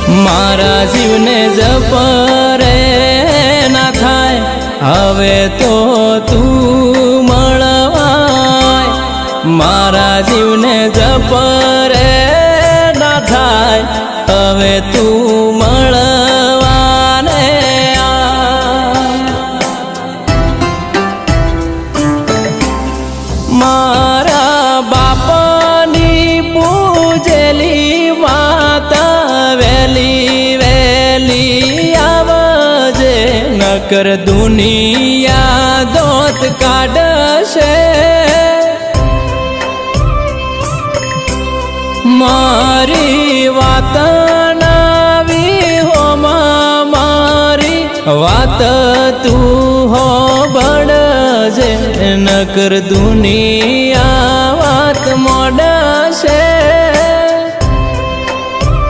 મારા જીવને જપરે ના થાય હવે તો તું મળવાય મારા જીવને જપરે ના થાય હવે તું મળવાને મારા બાપની પૂજેલી માતા વેલી વેલી આવજે નકર દુનિયા દોત કાઢશે મારી વાત નાવી હો મારી વાત તું હો બળજે નકર દુનિયા વાત મોડશે